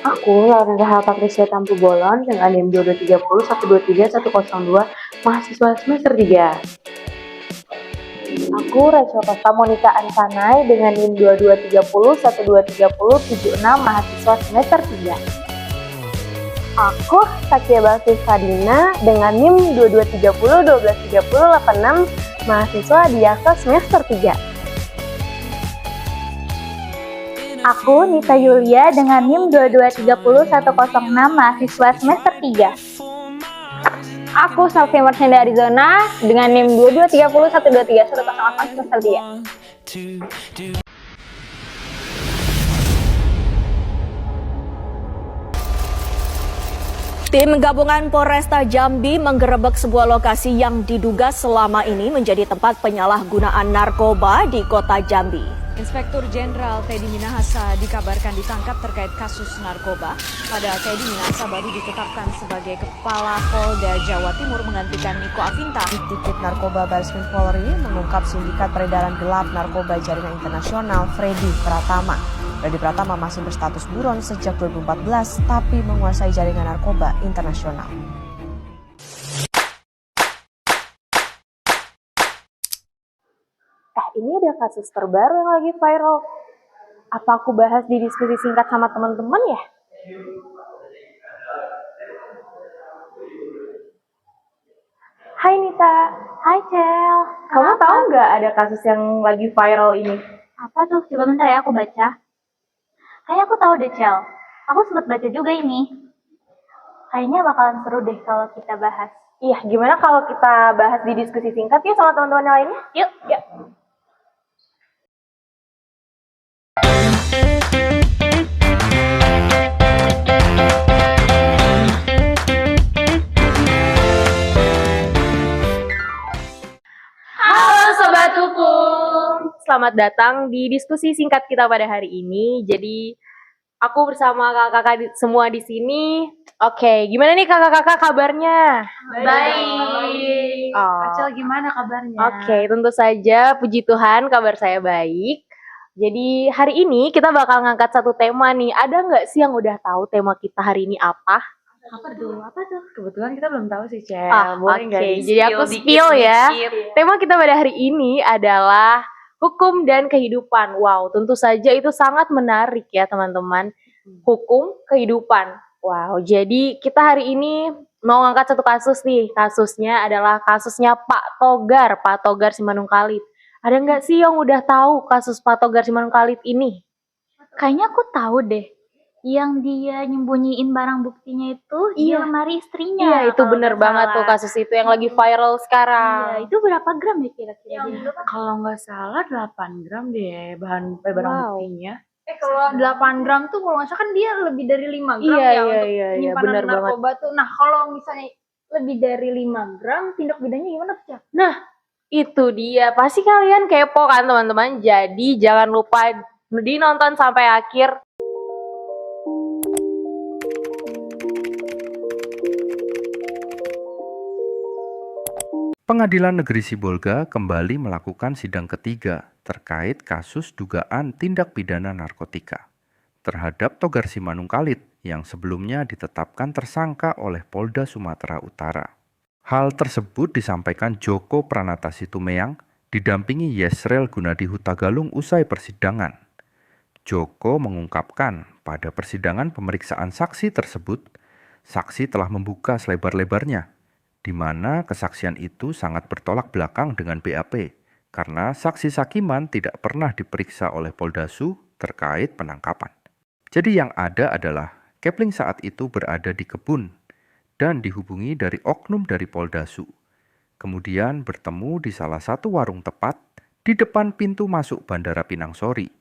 Aku, Lauren Patricia Tampu Bolon dengan NIM 2230 123 102 mahasiswa semester 3. Aku, Rachel Costa Monica Ansanai dengan NIM 2230 12300 76 mahasiswa semester 3. Aku, Satya Balfi Fadina dengan NIM 2230 1230 86 mahasiswa Diaksa semester 3. Aku, Nita Yulia dengan NIM 2230 106 mahasiswa semester 3. Aku, Safi Marsinda Arizona dengan NIM 2230 123 108 semester 3. Tim gabungan Polresta Jambi menggerebek sebuah lokasi yang diduga selama ini menjadi tempat penyalahgunaan narkoba di kota Jambi. Inspektur Jenderal Teddy Minahasa dikabarkan ditangkap terkait kasus narkoba. Padahal Teddy Minahasa baru ditetapkan sebagai Kepala Polda Jawa Timur menggantikan Niko Afinta. Ditipit Narkoba Bareskrim Polri mengungkap sindikat peredaran gelap narkoba jaringan internasional Freddy Pratama. Freddy Pratama masih berstatus buron sejak 2014 tapi menguasai jaringan narkoba internasional. Ini ada kasus terbaru yang lagi viral. Apa aku bahas di diskusi singkat sama teman-teman ya? Hai Nita. Hai Cel. Kamu tahu nggak ada kasus yang lagi viral ini? Apa tuh? Coba bentar ya aku baca. Kayaknya aku tahu deh Cel. Aku sempat baca juga ini. Kayaknya bakalan seru deh kalau kita bahas. Iya, gimana kalau kita bahas di diskusi singkat ya sama teman-teman yang lainnya? Yuk. Halo Sobat Hukum, selamat datang di diskusi singkat kita pada hari ini. Jadi aku bersama kakak-kakak semua di sini. Oke, gimana nih kakak-kakak kabarnya? Baik. Oh. Gimana kabarnya? Oke, tentu saja puji Tuhan kabar saya baik. Jadi hari ini kita bakal ngangkat satu tema nih. Ada nggak sih yang udah tahu tema kita hari ini apa? Apa tuh? Kebetulan kita belum tahu sih, Cel. Boleh nggak Oke, jadi aku spill ya. Tema kita pada hari ini adalah hukum dan kehidupan. Wow, tentu saja itu sangat menarik ya teman-teman. Hukum, kehidupan. Wow, jadi kita hari ini mau ngangkat satu kasus nih. Kasusnya adalah kasusnya Pak Togar Simanungkalit. Ada nggak sih yang udah tahu kasus Pak Togar Simanungkalit ini? Kayaknya aku tahu deh. Yang dia nyembunyiin barang buktinya itu di lemari istrinya. Iya, itu bener banget tuh kasus itu yang lagi viral sekarang. Iya, itu berapa gram ya kira-kira? Kalau nggak salah 8 gram deh barang buktinya. Kalau 8 gram tuh kalau nggak salah kan dia lebih dari 5 gram untuk penyimpanan bener narkoba tuh. Nah, kalau misalnya lebih dari 5 gram, tindak pidananya gimana tuh, Cak? Nah, itu dia. Pasti kalian kepo kan teman-teman. Jadi jangan lupa dinonton sampai akhir. Pengadilan Negeri Sibolga kembali melakukan sidang ketiga terkait kasus dugaan tindak pidana narkotika terhadap Togar Simanungkalit yang sebelumnya ditetapkan tersangka oleh Polda Sumatera Utara. Hal tersebut disampaikan Joko Pranata Situmeang didampingi Yesrel Gunadi Hutagalung usai persidangan. Joko mengungkapkan pada persidangan pemeriksaan saksi tersebut, saksi telah membuka selebar-lebarnya, di mana kesaksian itu sangat bertolak belakang dengan BAP, karena saksi Sakiman tidak pernah diperiksa oleh Poldasu terkait penangkapan. Jadi yang ada adalah Kepling saat itu berada di kebun dan dihubungi dari oknum dari Poldasu. Kemudian bertemu di salah satu warung tepat di depan pintu masuk Bandara Pinang Sori.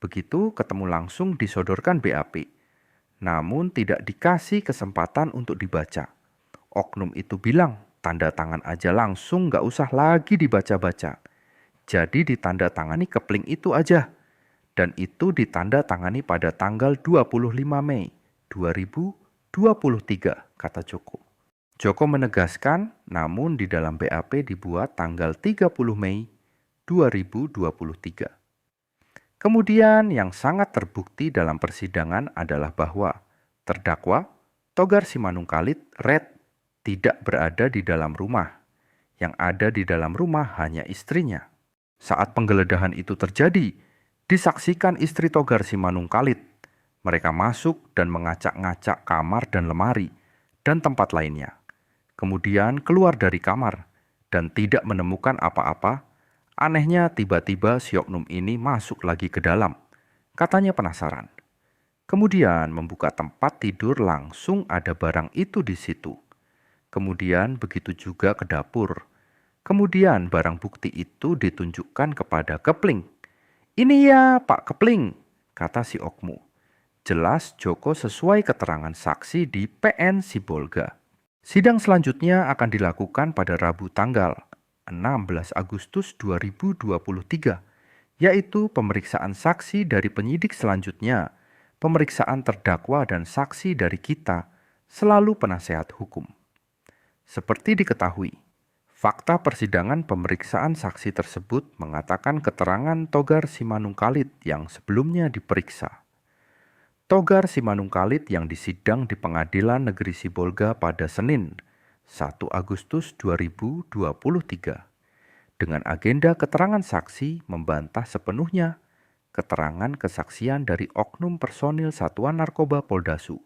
Begitu ketemu langsung disodorkan BAP, namun tidak dikasih kesempatan untuk dibaca. Oknum itu bilang, tanda tangan aja langsung gak usah lagi dibaca-baca. Jadi ditanda tangani Kepling itu aja. Dan itu ditanda tangani pada tanggal 25 Mei 2023, kata Joko. Joko menegaskan, namun di dalam BAP dibuat tanggal 30 Mei 2023. Kemudian yang sangat terbukti dalam persidangan adalah bahwa Terdakwa Togar Simanungkalit Red tidak berada di dalam rumah. Yang ada di dalam rumah hanya istrinya. Saat penggeledahan itu terjadi, disaksikan istri Togar Simanungkalit. Mereka masuk dan mengacak-ngacak kamar dan lemari dan tempat lainnya. Kemudian keluar dari kamar dan tidak menemukan apa-apa. Anehnya tiba-tiba si oknum ini masuk lagi ke dalam. Katanya penasaran. Kemudian membuka tempat tidur, langsung ada barang itu di situ. Kemudian begitu juga ke dapur. Kemudian barang bukti itu ditunjukkan kepada Kepling. "Ini ya Pak Kepling," kata si Okmu. Jelas Joko sesuai keterangan saksi di PN Sibolga. Sidang selanjutnya akan dilakukan pada Rabu tanggal 16 Agustus 2023, yaitu pemeriksaan saksi dari penyidik selanjutnya, pemeriksaan terdakwa dan saksi dari kita, selalu penasehat hukum. Seperti diketahui, fakta persidangan pemeriksaan saksi tersebut mengatakan keterangan Togar Simanungkalit yang sebelumnya diperiksa. Togar Simanungkalit yang disidang di Pengadilan Negeri Sibolga pada Senin, 1 Agustus 2023, dengan agenda keterangan saksi membantah sepenuhnya keterangan kesaksian dari oknum personil Satuan Narkoba Poldasu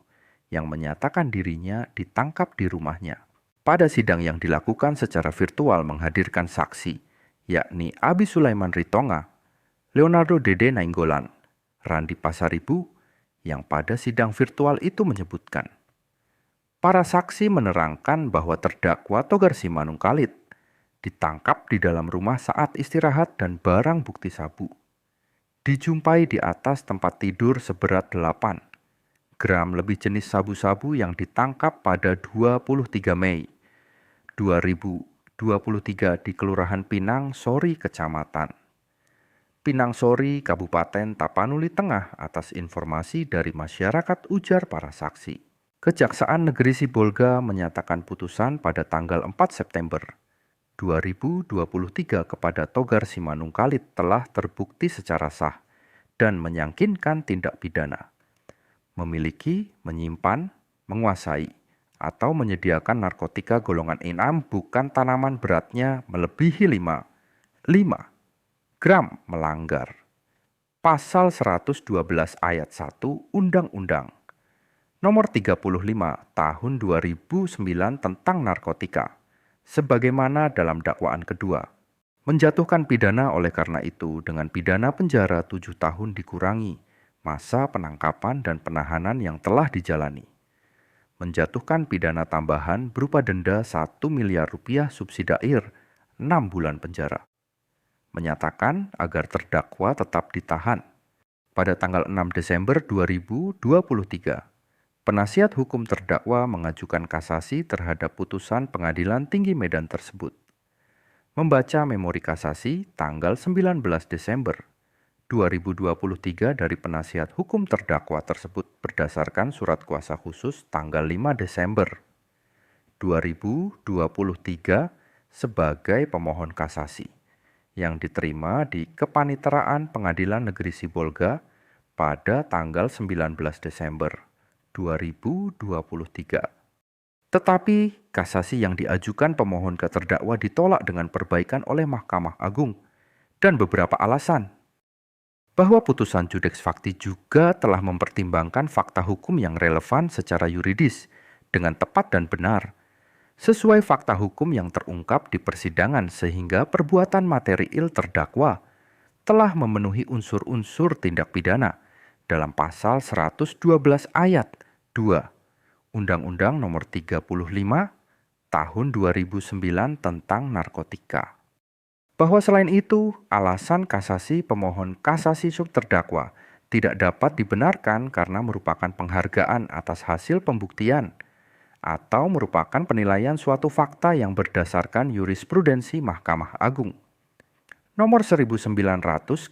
yang menyatakan dirinya ditangkap di rumahnya. Pada sidang yang dilakukan secara virtual menghadirkan saksi, yakni Abi Sulaiman Ritonga, Leonardo Dede Nainggolan, Randi Pasaribu, yang pada sidang virtual itu menyebutkan, para saksi menerangkan bahwa terdakwa Togar Simanungkalit ditangkap di dalam rumah saat istirahat dan barang bukti sabu dijumpai di atas tempat tidur seberat 8 gram lebih jenis sabu-sabu yang ditangkap pada 23 Mei 2023 di Kelurahan Pinang Sori, Kecamatan Pinang Sori, Kabupaten Tapanuli Tengah atas informasi dari masyarakat, ujar para saksi. Kejaksaan Negeri Sibolga menyatakan putusan pada tanggal 4 September 2023 kepada Togar Simanungkalit telah terbukti secara sah dan meyakinkan tindak pidana memiliki, menyimpan, menguasai, atau menyediakan narkotika golongan 6 bukan tanaman beratnya melebihi 5 gram, melanggar Pasal 112 ayat 1 Undang-Undang Nomor 35 Tahun 2009 tentang narkotika, sebagaimana dalam dakwaan kedua, menjatuhkan pidana oleh karena itu dengan pidana penjara 7 tahun dikurangi masa penangkapan dan penahanan yang telah dijalani. Menjatuhkan pidana tambahan berupa denda 1 miliar rupiah subsidiair 6 bulan penjara. Menyatakan agar terdakwa tetap ditahan. Pada tanggal 6 Desember 2023, penasihat hukum terdakwa mengajukan kasasi terhadap putusan Pengadilan Tinggi Medan tersebut. Membaca memori kasasi tanggal 19 Desember 2023 dari penasihat hukum terdakwa tersebut berdasarkan surat kuasa khusus tanggal 5 Desember 2023 sebagai pemohon kasasi yang diterima di Kepaniteraan Pengadilan Negeri Sibolga pada tanggal 19 Desember 2023. Tetapi kasasi yang diajukan pemohon ke terdakwa ditolak dengan perbaikan oleh Mahkamah Agung dan beberapa alasan. Bahwa putusan Judeks Fakti juga telah mempertimbangkan fakta hukum yang relevan secara yuridis dengan tepat dan benar, sesuai fakta hukum yang terungkap di persidangan sehingga perbuatan material terdakwa telah memenuhi unsur-unsur tindak pidana dalam pasal 112 ayat 2 Undang-Undang Nomor 35 Tahun 2009 tentang narkotika. Bahwa selain itu, alasan kasasi pemohon kasasi terdakwa tidak dapat dibenarkan karena merupakan penghargaan atas hasil pembuktian atau merupakan penilaian suatu fakta yang berdasarkan jurisprudensi Mahkamah Agung. Nomor 1900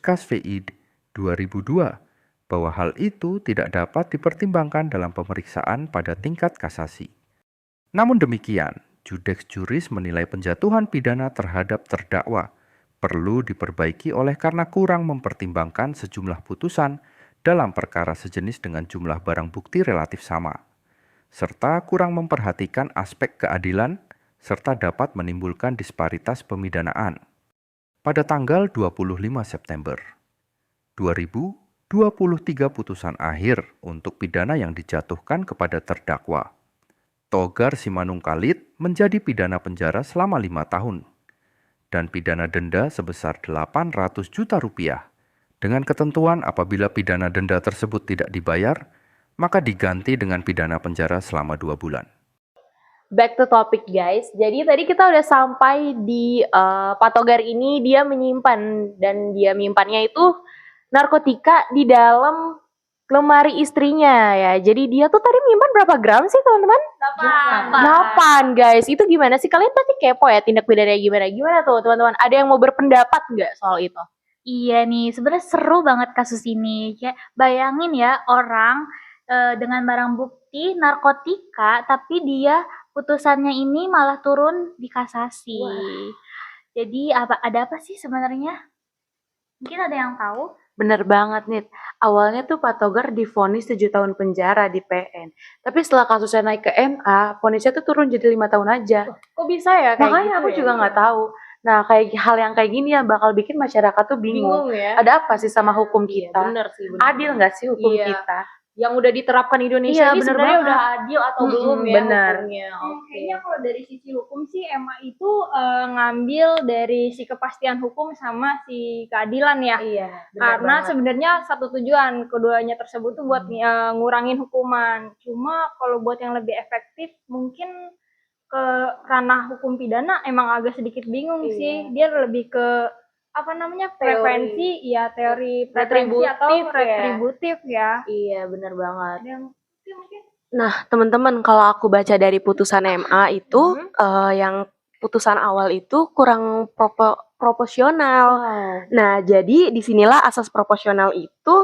KAS-VI 2002, bahwa hal itu tidak dapat dipertimbangkan dalam pemeriksaan pada tingkat kasasi. Namun demikian, Judeks Juris menilai penjatuhan pidana terhadap terdakwa perlu diperbaiki oleh karena kurang mempertimbangkan sejumlah putusan dalam perkara sejenis dengan jumlah barang bukti relatif sama, serta kurang memperhatikan aspek keadilan serta dapat menimbulkan disparitas pemidanaan. Pada tanggal 25 September 2023 putusan akhir untuk pidana yang dijatuhkan kepada terdakwa Togar Simanungkalit menjadi pidana penjara selama 5 tahun dan pidana denda sebesar 800 juta rupiah dengan ketentuan apabila pidana denda tersebut tidak dibayar, maka diganti dengan pidana penjara selama 2 bulan. Back to topic guys. Jadi tadi kita udah sampai di Pak Togar ini dia menyimpan dan dia menyimpannya itu narkotika di dalam lemari istrinya ya. Jadi dia tuh tadi menyimpan berapa gram sih teman-teman? 8 guys. Itu gimana sih? Kalian pasti kepo ya tindak pidananya gimana? Gimana tuh teman-teman? Ada yang mau berpendapat nggak soal itu? Iya nih, sebenarnya seru banget kasus ini. Kayak bayangin ya orang dengan barang bukti narkotika, tapi dia putusannya ini malah turun di kasasi. Jadi ada apa sih sebenarnya? Mungkin ada yang tahu? Bener banget nih. Awalnya tuh Pak Togar divonis 7 tahun penjara di PN. Tapi setelah kasusnya naik ke MA, vonisnya tuh turun jadi 5 tahun aja. Kok bisa ya kayak Makanya gitu aku ya? juga nggak tahu. Nah, kayak hal yang kayak gini yang bakal bikin masyarakat tuh bingung. ya. Ada apa sih sama hukum Iya, kita? bener sih. Bener. Adil nggak sih hukum Iya. kita? Yang udah diterapkan Indonesia Iya, ini bener sebenarnya banget. udah adil atau belum ya bener. hukumnya? Kayaknya kalau dari sisi hukum sih MA itu ngambil dari si kepastian hukum sama si keadilan ya. Iya. Karena sebenarnya satu tujuan keduanya tersebut tuh buat ngurangin hukuman. Cuma kalau buat yang lebih efektif mungkin ke ranah hukum pidana emang agak sedikit bingung sih. Dia lebih ke apa namanya prevensi, ya teori prevensi atau Retributif ya. retributif ya. Iya, bener banget. Ada yang mungkin Nah, teman-teman, kalau aku baca dari putusan MA itu, yang putusan awal itu kurang proporsional. Nah, jadi disinilah asas proporsional itu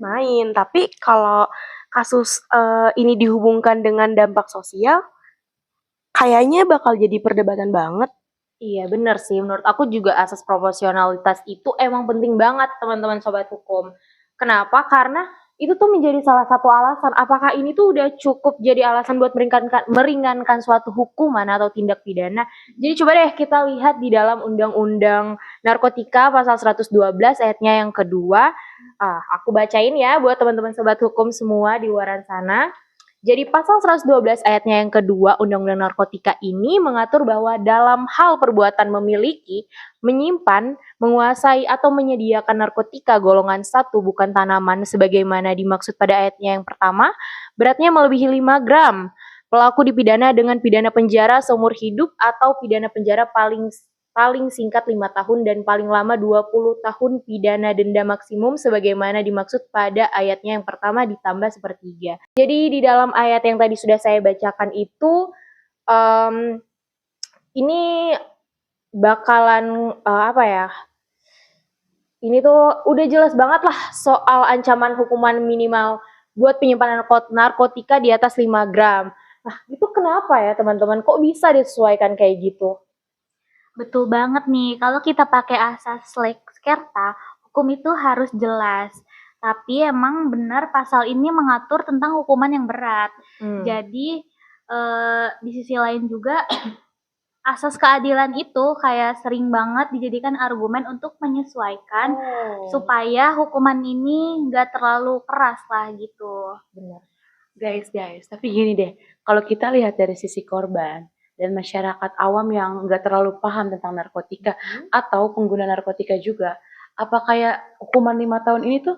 main. Tapi kalau kasus ini dihubungkan dengan dampak sosial, kayaknya bakal jadi perdebatan banget. Iya bener sih, menurut aku juga asas proporsionalitas itu emang penting banget teman-teman sobat hukum. Kenapa? Karena itu tuh menjadi salah satu alasan apakah ini tuh udah cukup jadi alasan buat meringankan suatu hukuman atau tindak pidana. Jadi coba deh kita lihat di dalam Undang-Undang Narkotika pasal 112 ayatnya yang kedua. Aku bacain ya buat teman-teman sobat hukum semua di luaran sana. Jadi pasal 112 ayatnya yang kedua Undang-Undang Narkotika ini mengatur bahwa dalam hal perbuatan memiliki, menyimpan, menguasai atau menyediakan narkotika golongan 1 bukan tanaman sebagaimana dimaksud pada ayatnya yang pertama, beratnya melebihi 5 gram. Pelaku dipidana dengan pidana penjara seumur hidup atau pidana penjara paling singkat 5 tahun dan paling lama 20 tahun pidana denda maksimum sebagaimana dimaksud pada ayatnya yang pertama ditambah sepertiga. Jadi di dalam ayat yang tadi sudah saya bacakan itu ini bakalan ini tuh udah jelas banget lah soal ancaman hukuman minimal buat penyimpanan narkotika di atas 5 gram. Nah, itu kenapa ya teman-teman? Kok bisa disesuaikan kayak gitu? Betul banget nih, kalau kita pakai asas Lex Kerta, hukum itu harus jelas. Tapi emang benar pasal ini mengatur tentang hukuman yang berat. Jadi di sisi lain juga asas keadilan itu kayak sering banget dijadikan argumen untuk menyesuaikan supaya hukuman ini nggak terlalu keras lah gitu. Benar. Guys, tapi gini deh, kalau kita lihat dari sisi korban dan masyarakat awam yang nggak terlalu paham tentang narkotika atau pengguna narkotika juga, apa kayak hukuman 5 tahun ini tuh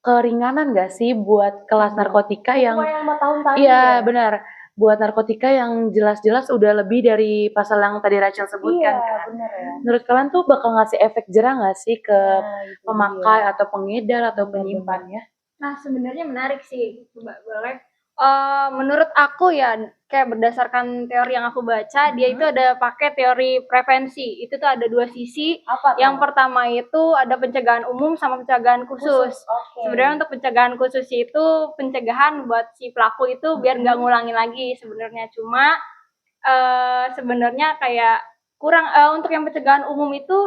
keringanan nggak sih buat kelas narkotika yang Hukuman yang 5 tahun tadi iya ya? benar, buat narkotika yang jelas-jelas udah lebih dari pasal yang tadi Rachel sebutkan kan. Benar ya. Menurut kalian tuh bakal ngasih efek jerah nggak sih ke Itu pemakai dia. atau pengedar atau penyimpannya? Nah, sebenarnya menarik sih. Coba boleh. Menurut aku ya, kayak berdasarkan teori yang aku baca, dia itu ada pakai teori prevensi. Itu tuh ada dua sisi. Apa tuh? Yang pertama itu ada pencegahan umum sama pencegahan khusus. Sebenarnya untuk pencegahan khusus itu pencegahan buat si pelaku itu biar nggak ngulangin lagi sebenarnya. Cuma sebenarnya kayak kurang untuk yang pencegahan umum itu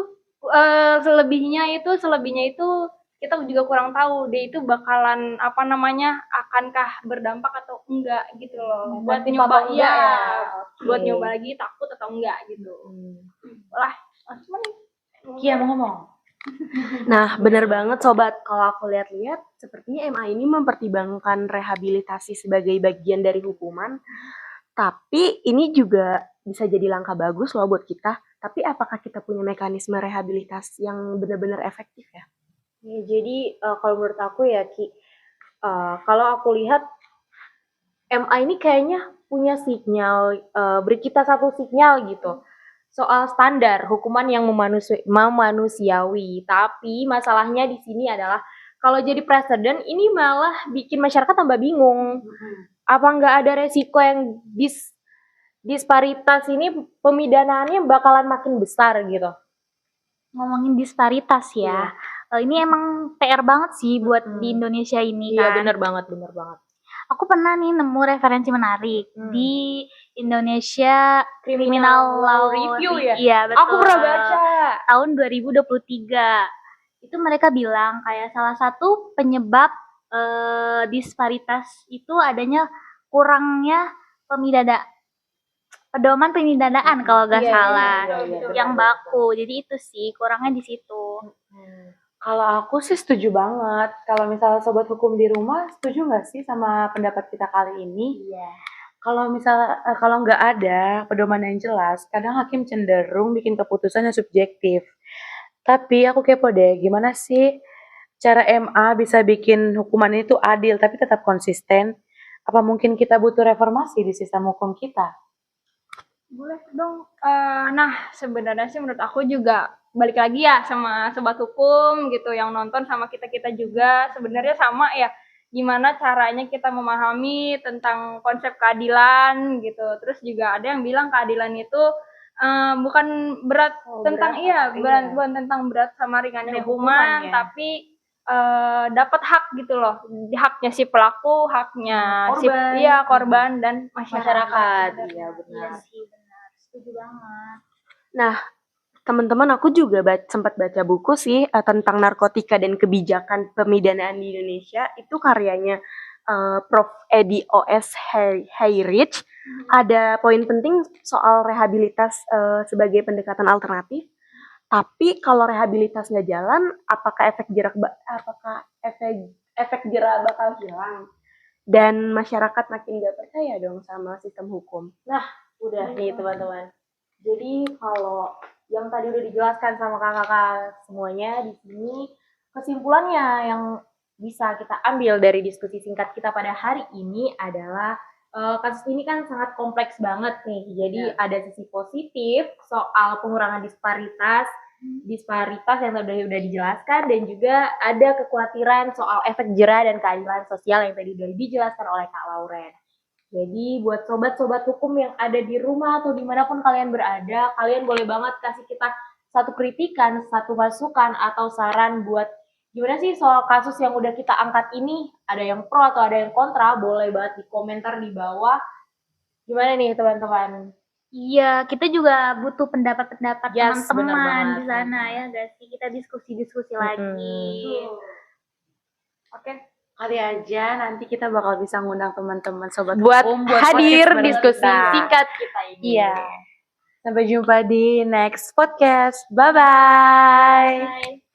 selebihnya itu kita juga kurang tahu dia itu bakalan akankah berdampak atau enggak gitu loh. Buat nyoba buat nyoba lagi takut atau enggak gitu. Lah, cuman Kia mau ngomong. Nah, benar banget sobat. Kalau aku lihat-lihat, sepertinya MA ini mempertimbangkan rehabilitasi sebagai bagian dari hukuman. Tapi ini juga bisa jadi langkah bagus loh buat kita. Tapi apakah kita punya mekanisme rehabilitasi yang benar-benar efektif ya? Ya, jadi kalau menurut aku ya Ki, kalau aku lihat MA ini kayaknya punya sinyal, beri kita satu sinyal gitu soal standar hukuman yang memanusiawi. Tapi masalahnya di sini adalah kalau jadi presiden ini malah bikin masyarakat tambah bingung. Apa nggak ada resiko yang disparitas ini pemidanaannya bakalan makin besar gitu? Ngomongin disparitas ya. Ini emang PR banget sih buat di Indonesia ini Iya, kan. bener banget. Aku pernah nih nemu referensi menarik di Indonesia Criminal Law Review ya? Iya, betul. Aku pernah baca. Tahun 2023. Itu mereka bilang kayak salah satu penyebab disparitas itu adanya kurangnya pedoman pemidanaan kalau nggak salah, yang baku. Jadi itu sih kurangnya di situ. Kalau aku sih setuju banget. Kalau misalnya sobat hukum di rumah, setuju nggak sih sama pendapat kita kali ini? Iya. Kalau nggak ada pedoman yang jelas, kadang hakim cenderung bikin keputusan yang subjektif. Tapi aku kepo deh, gimana sih cara MA bisa bikin hukuman itu adil tapi tetap konsisten? Apa mungkin kita butuh reformasi di sistem hukum kita? boleh dong. Nah, sebenarnya sih menurut aku juga balik lagi ya sama sobat hukum gitu yang nonton sama kita-kita juga sebenarnya sama ya. Gimana caranya kita memahami tentang konsep keadilan gitu. Terus juga ada yang bilang keadilan itu bukan berat bukan tentang berat sama ringannya hukuman, tapi dapat hak gitu loh. Haknya si pelaku, haknya korban dan masyarakat. Iya, benar. Iya sih, benar. Setuju banget. Nah, teman-teman aku juga sempat baca buku sih tentang narkotika dan kebijakan pemidanaan di Indonesia. Itu karyanya Prof. Edi O.S. Hayrich. Ada poin penting soal rehabilitas sebagai pendekatan alternatif. Tapi kalau rehabilitas nggak jalan, apakah efek jerak bakal hilang? Dan masyarakat makin nggak percaya dong sama sistem hukum. Udah nih teman-teman. Jadi kalau yang tadi udah dijelaskan sama kakak-kakak semuanya di sini, kesimpulannya yang bisa kita ambil dari diskusi singkat kita pada hari ini adalah kasus ini kan sangat kompleks banget nih. Jadi ada sisi positif soal pengurangan disparitas yang tadi udah dijelaskan, dan juga ada kekhawatiran soal efek jera dan keadilan sosial yang tadi udah dijelaskan oleh Kak Lauren. Jadi buat sobat-sobat hukum yang ada di rumah atau dimanapun kalian berada, kalian boleh banget kasih kita satu kritikan, satu masukan atau saran buat gimana sih soal kasus yang udah kita angkat ini. Ada yang pro atau ada yang kontra, boleh banget di komentar di bawah. Gimana nih teman-teman? Iya, kita juga butuh pendapat-pendapat Yes, benar teman-teman banget. di sana ya, guys. Kita diskusi-diskusi lagi. Oke, kali aja nanti kita bakal bisa ngundang teman-teman sobat Buat hukum hadir podcast bareng diskusi kita. singkat kita ini. Iya. Sampai jumpa di next podcast. Bye-bye. Bye.